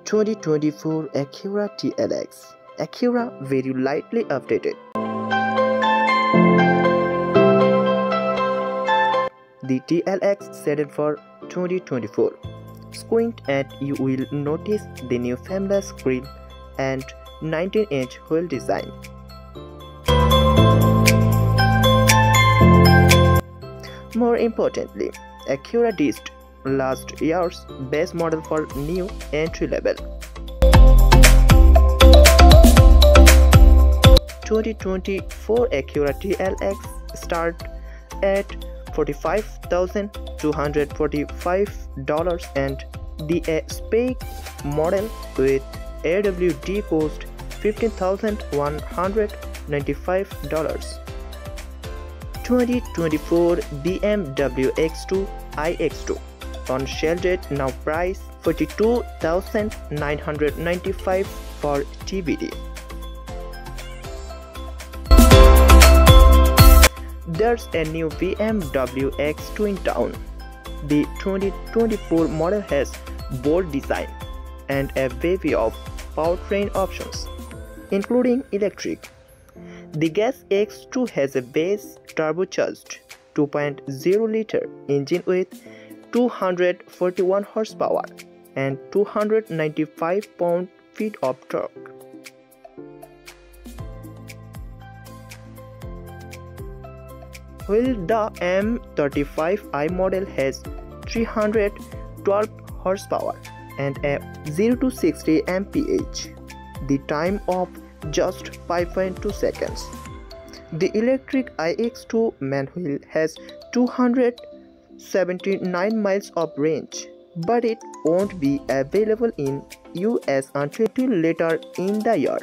2024 Acura TLX. Acura very lightly updated. The TLX sedan for 2024. Squint and you will notice the new frameless grille and 19-inch wheel design. More importantly, Acura ditched last year's base model for new entry level. 2024 Acura TLX start at $45,245 and the spec model with AWD cost $15,195. 2024 BMW X2 iX2 on sale date now price $42,995 for TBD. There's a new BMW X2 in town. The 2024 model has bold design and a bevy of powertrain options, including electric. The gas X2 has a base turbocharged 2.0-liter engine with 241 horsepower and 295 pound-feet of torque. While the M35i model has 312 horsepower and a 0 to 60 mph, the time of just 5.2 seconds. The electric iX2 manual has 279 miles of range, but it won't be available in US until later in the year.